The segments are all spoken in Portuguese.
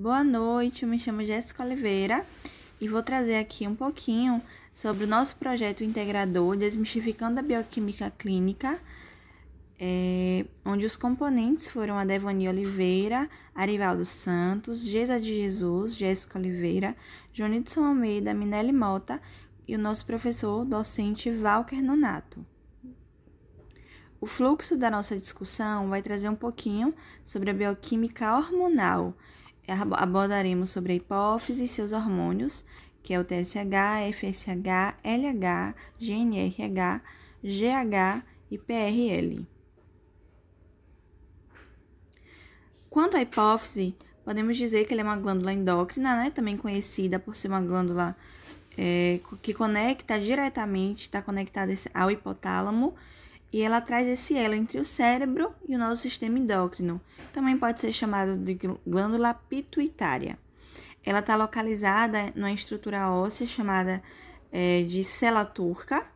Boa noite, eu me chamo Jéssica Oliveira e vou trazer aqui um pouquinho sobre o nosso projeto integrador Desmistificando a Bioquímica Clínica, onde os componentes foram a Devani Oliveira, Arivaldo Santos, Geisa de Jesus, Jéssica Oliveira, Jonidson Almeida, Minelli Mota e o nosso professor docente Walker Nonato. O fluxo da nossa discussão vai trazer um pouquinho sobre a bioquímica hormonal. Abordaremos sobre a hipófise e seus hormônios, que é o TSH, FSH, LH, GNRH, GH e PRL. Quanto à hipófise, podemos dizer que ela é uma glândula endócrina, também conhecida por ser uma glândula que conecta diretamente, está conectada ao hipotálamo, e ela traz esse elo entre o cérebro e o nosso sistema endócrino. Também pode ser chamada de glândula pituitária. Ela está localizada numa estrutura óssea chamada de célula turca,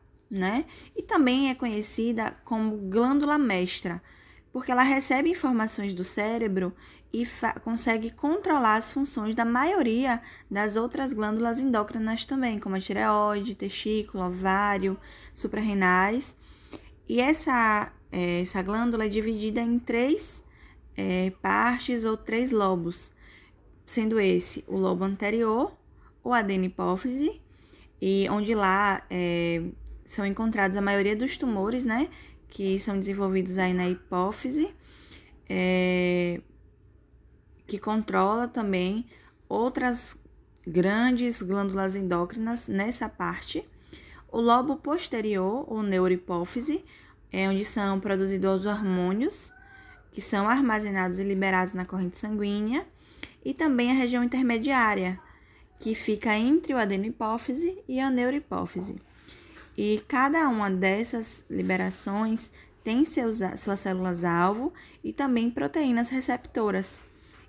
E também é conhecida como glândula mestra, porque ela recebe informações do cérebro e consegue controlar as funções da maioria das outras glândulas endócrinas também, como a tireoide, testículo, ovário, suprarrenais. E essa glândula é dividida em três partes ou três lobos, sendo esse o lobo anterior, ou adenopófise, e onde lá são encontrados a maioria dos tumores, que são desenvolvidos aí na hipófise, que controla também outras grandes glândulas endócrinas nessa parte. O lobo posterior, ou neurohipófise, é onde são produzidos os hormônios, que são armazenados e liberados na corrente sanguínea, e também a região intermediária, que fica entre o adenopófise e a neurohipófise. E cada uma dessas liberações tem suas células-alvo e também proteínas receptoras.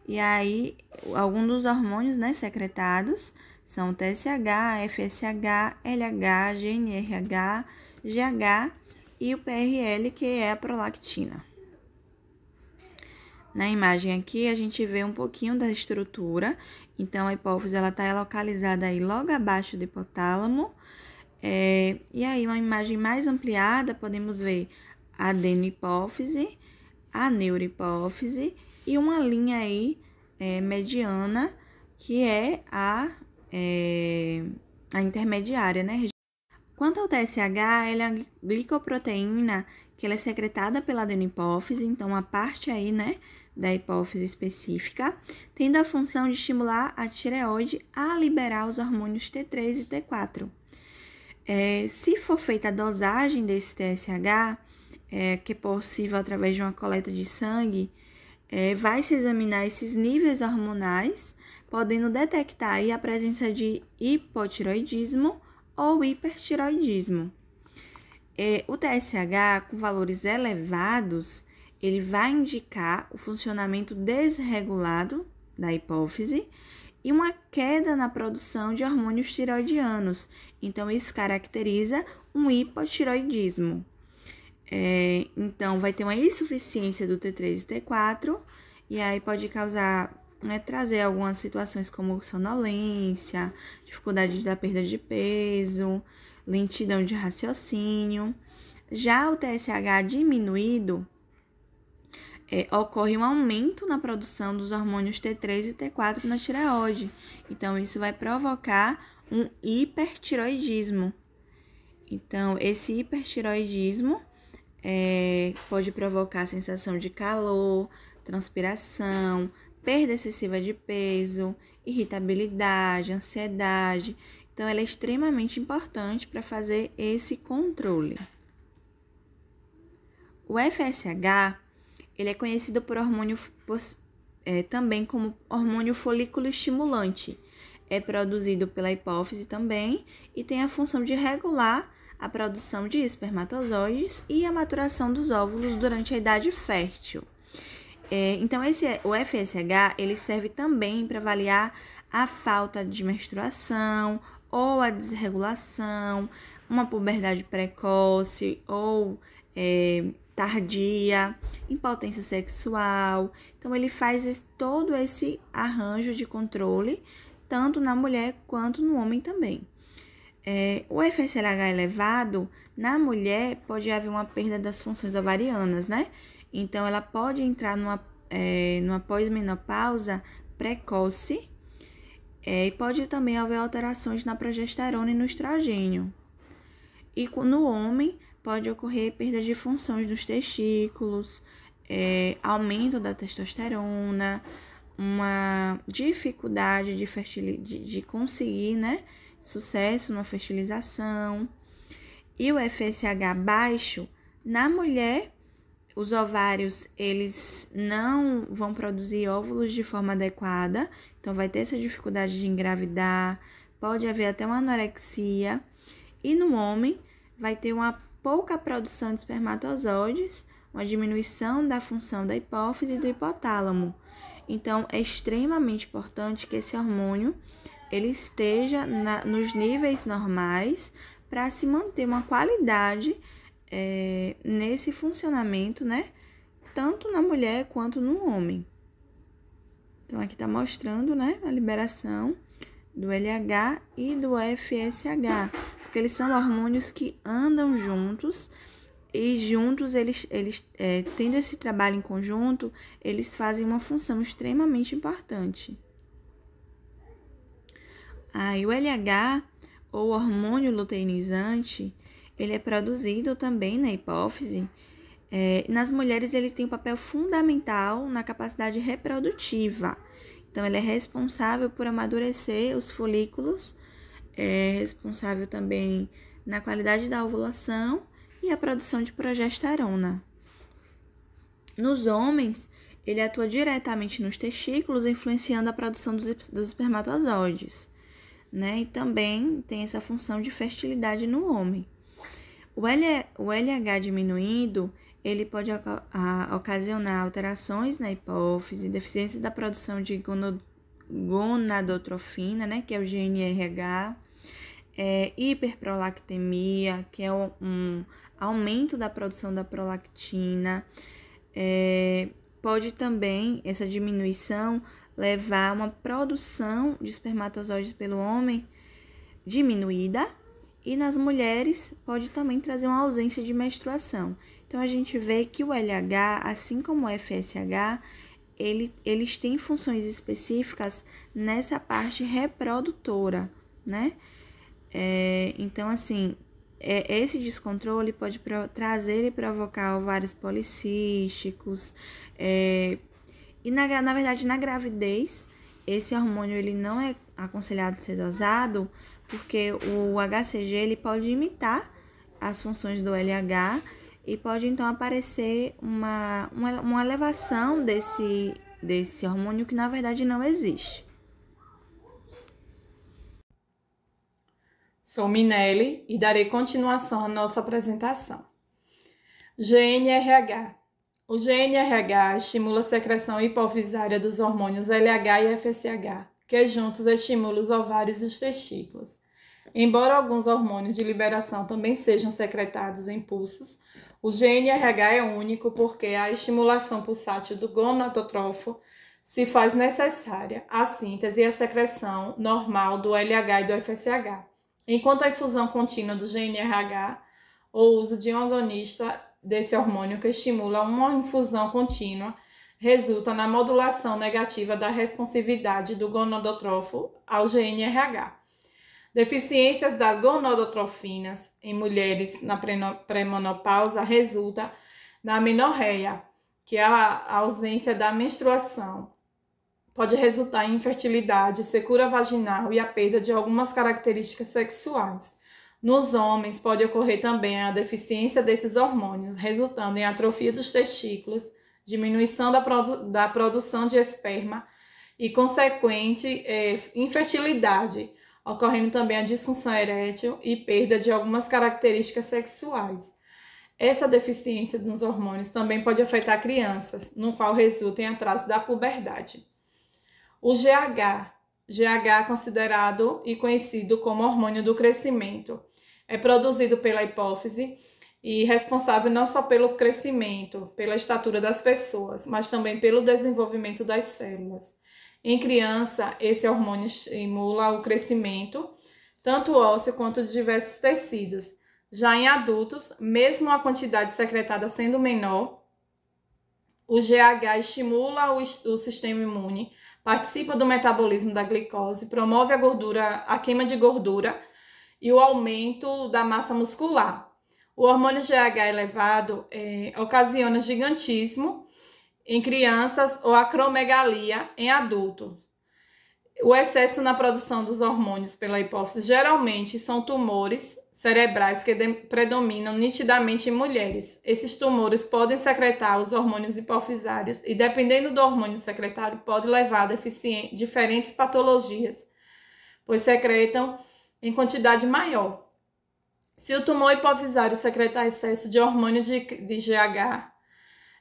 E aí, alguns dos hormônios secretados são TSH, FSH, LH, GNRH, GH e o PRL, que é a prolactina. Na imagem aqui, a gente vê um pouquinho da estrutura. Então, a hipófise está localizada aí logo abaixo do hipotálamo. E aí, uma imagem mais ampliada, podemos ver a adenopófise, a neurohipófise e uma linha aí mediana, que é a intermediária, Quanto ao TSH, ela é uma glicoproteína que ela é secretada pela adenopófise, então a parte aí, da hipófise específica, tendo a função de estimular a tireoide a liberar os hormônios T3 e T4. Se for feita a dosagem desse TSH, que é possível através de uma coleta de sangue, vai se examinar esses níveis hormonais, podendo detectar aí a presença de hipotireoidismo ou hipertireoidismo. O TSH, com valores elevados, ele vai indicar o funcionamento desregulado da hipófise e uma queda na produção de hormônios tireoidianos. Então, isso caracteriza um hipotireoidismo. Então, vai ter uma insuficiência do T3 e T4, e aí pode causar, trazer algumas situações como sonolência, dificuldade da perda de peso, lentidão de raciocínio. Já o TSH diminuído, ocorre um aumento na produção dos hormônios T3 e T4 na tireoide. Então, isso vai provocar um hipertireoidismo. Então, esse hipertireoidismo pode provocar sensação de calor, transpiração, perda excessiva de peso, irritabilidade, ansiedade. Então, ela é extremamente importante para fazer esse controle. O FSH, ele é conhecido por hormônio, também como hormônio folículo estimulante. É produzido pela hipófise também e tem a função de regular a produção de espermatozoides e a maturação dos óvulos durante a idade fértil. Então, o FSH, ele serve também para avaliar a falta de menstruação ou a desregulação, uma puberdade precoce ou tardia, impotência sexual. Então, ele faz todo esse arranjo de controle, tanto na mulher quanto no homem também. O FSH elevado, na mulher, pode haver uma perda das funções ovarianas, né? Então, ela pode entrar numa pós-menopausa precoce, e pode também haver alterações na progesterona e no estrogênio. E no homem, pode ocorrer perda de funções dos testículos, aumento da testosterona, uma dificuldade de conseguir, né, sucesso na fertilização. E o FSH baixo, na mulher, os ovários, eles não vão produzir óvulos de forma adequada, então vai ter essa dificuldade de engravidar, pode haver até uma anorexia. E no homem, vai ter uma pouca produção de espermatozoides, uma diminuição da função da hipófise e do hipotálamo. Então, é extremamente importante que esse hormônio ele esteja nos níveis normais para se manter uma qualidade nesse funcionamento, né? Tanto na mulher quanto no homem. Então, aqui está mostrando, né, a liberação do LH e do FSH, porque eles são hormônios que andam juntos, e juntos, eles tendo esse trabalho em conjunto, eles fazem uma função extremamente importante. E o LH, ou hormônio luteinizante, ele é produzido também na hipófise. Nas mulheres, ele tem um papel fundamental na capacidade reprodutiva. Então, ele é responsável por amadurecer os folículos, é responsável também na qualidade da ovulação e a produção de progesterona. Nos homens, ele atua diretamente nos testículos, influenciando a produção dos espermatozoides, né? E também tem essa função de fertilidade no homem. O LH diminuído, ele pode ocasionar alterações na hipófise, deficiência da produção de gonadotrofina, né, que é o GnRH, hiperprolactemia, que é um aumento da produção da prolactina. Pode também, essa diminuição, levar a uma produção de espermatozoides pelo homem diminuída, e nas mulheres pode também trazer uma ausência de menstruação. Então, a gente vê que o LH, assim como o FSH, eles têm funções específicas nessa parte reprodutora, né? Então, assim, esse descontrole pode trazer e provocar ovários policísticos. E, na verdade, na gravidez, esse hormônio ele não é aconselhado ser dosado, porque o HCG ele pode imitar as funções do LH e pode, então, aparecer uma elevação desse hormônio que, na verdade, não existe. Sou Minelli e darei continuação à nossa apresentação. GnRH. O GnRH estimula a secreção hipofisária dos hormônios LH e FSH, que juntos estimulam os ovários e os testículos. Embora alguns hormônios de liberação também sejam secretados em pulsos, o GnRH é único porque a estimulação pulsátil do gonadotrófo se faz necessária a síntese e a secreção normal do LH e do FSH, enquanto a infusão contínua do GnRH ou uso de um agonista desse hormônio que estimula uma infusão contínua resulta na modulação negativa da responsividade do gonadotrófo ao GnRH. Deficiências das gonadotrofinas em mulheres na pré-menopausa resulta na amenorreia, que é a ausência da menstruação. Pode resultar em infertilidade, secura vaginal e a perda de algumas características sexuais. Nos homens, pode ocorrer também a deficiência desses hormônios, resultando em atrofia dos testículos, diminuição da produção de esperma e consequente infertilidade, ocorrendo também a disfunção erétil e perda de algumas características sexuais. Essa deficiência nos hormônios também pode afetar crianças, no qual resulta em atraso da puberdade. O GH é considerado e conhecido como hormônio do crescimento. É produzido pela hipófise e responsável não só pelo crescimento, pela estatura das pessoas, mas também pelo desenvolvimento das células. Em criança, esse hormônio estimula o crescimento, tanto ósseo quanto de diversos tecidos. Já em adultos, mesmo a quantidade secretada sendo menor, o GH estimula o sistema imune, participa do metabolismo da glicose, promove a queima de gordura e o aumento da massa muscular. O hormônio GH elevado ocasiona gigantismo em crianças ou acromegalia em adultos. O excesso na produção dos hormônios pela hipófise geralmente são tumores cerebrais que predominam nitidamente em mulheres. Esses tumores podem secretar os hormônios hipofisários e, dependendo do hormônio secretado, pode levar a diferentes patologias, pois secretam em quantidade maior. Se o tumor hipofisário secretar excesso de hormônio de GH,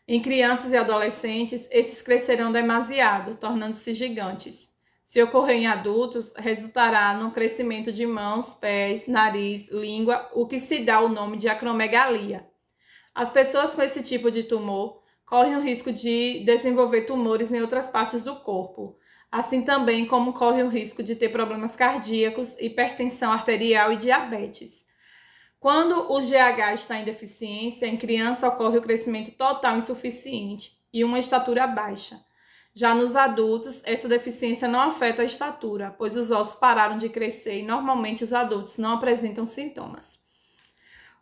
em crianças e adolescentes, esses crescerão demasiado, tornando-se gigantes. Se ocorrer em adultos, resultará no crescimento de mãos, pés, nariz, língua, o que se dá o nome de acromegalia. As pessoas com esse tipo de tumor correm o risco de desenvolver tumores em outras partes do corpo, assim também como corre o risco de ter problemas cardíacos, hipertensão arterial e diabetes. Quando o GH está em deficiência, em criança ocorre o crescimento total insuficiente e uma estatura baixa. Já nos adultos, essa deficiência não afeta a estatura, pois os ossos pararam de crescer e normalmente os adultos não apresentam sintomas.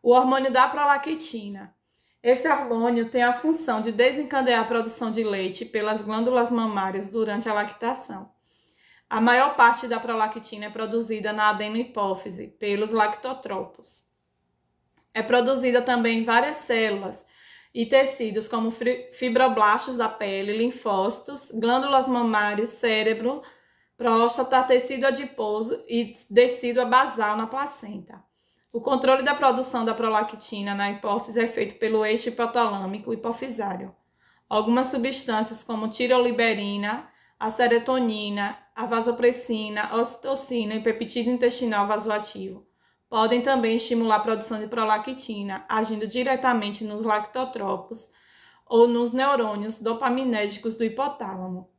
O hormônio da prolactina. Esse hormônio tem a função de desencadear a produção de leite pelas glândulas mamárias durante a lactação. A maior parte da prolactina é produzida na adenohipófise, pelos lactotropos. É produzida também em várias células e tecidos como fibroblastos da pele, linfócitos, glândulas mamárias, cérebro, próstata, tecido adiposo e tecido basal na placenta. O controle da produção da prolactina na hipófise é feito pelo eixo hipotalâmico hipofisário. Algumas substâncias como tiroliberina, a serotonina, a vasopressina, a ocitocina e peptídeo intestinal vasoativo podem também estimular a produção de prolactina, agindo diretamente nos lactotropos ou nos neurônios dopaminérgicos do hipotálamo.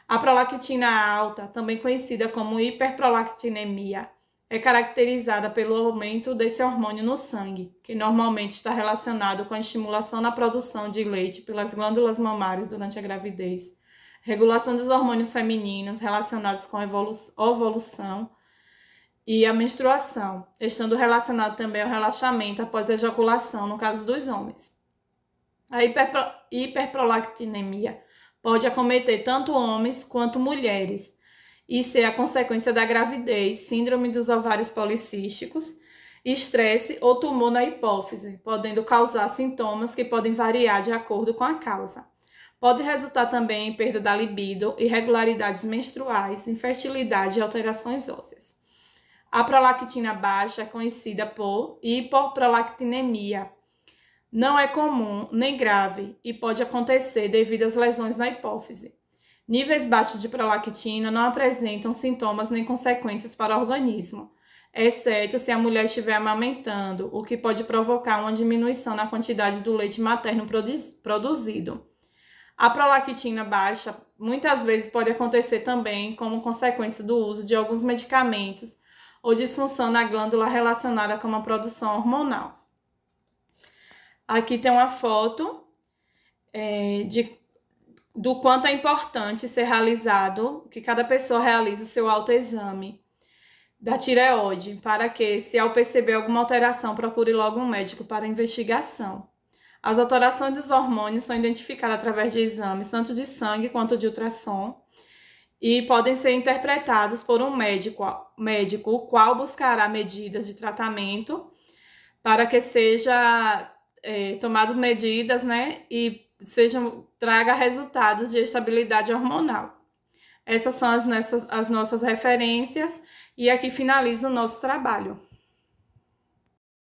A prolactina alta, também conhecida como hiperprolactinemia, é caracterizada pelo aumento desse hormônio no sangue, que normalmente está relacionado com a estimulação na produção de leite pelas glândulas mamárias durante a gravidez, regulação dos hormônios femininos relacionados com a ovulação e a menstruação, estando relacionado também ao relaxamento após a ejaculação no caso dos homens. A hiperprolactinemia pode acometer tanto homens quanto mulheres e ser a consequência da gravidez, síndrome dos ovários policísticos, estresse ou tumor na hipófise, podendo causar sintomas que podem variar de acordo com a causa. Pode resultar também em perda da libido, irregularidades menstruais, infertilidade e alterações ósseas. A prolactina baixa é conhecida por hipoprolactinemia. Não é comum nem grave e pode acontecer devido às lesões na hipófise. Níveis baixos de prolactina não apresentam sintomas nem consequências para o organismo, exceto se a mulher estiver amamentando, o que pode provocar uma diminuição na quantidade do leite materno produzido. A prolactina baixa muitas vezes pode acontecer também como consequência do uso de alguns medicamentos ou disfunção na glândula relacionada com a produção hormonal. Aqui tem uma foto do quanto é importante ser realizado, que cada pessoa realize o seu autoexame da tireoide, para que, se ao perceber alguma alteração, procure logo um médico para investigação. As alterações dos hormônios são identificadas através de exames, tanto de sangue quanto de ultrassom, e podem ser interpretados por um médico, o qual buscará medidas de tratamento para que seja tomadas medidas, e traga resultados de estabilidade hormonal. Essas são as nossas referências e aqui finaliza o nosso trabalho.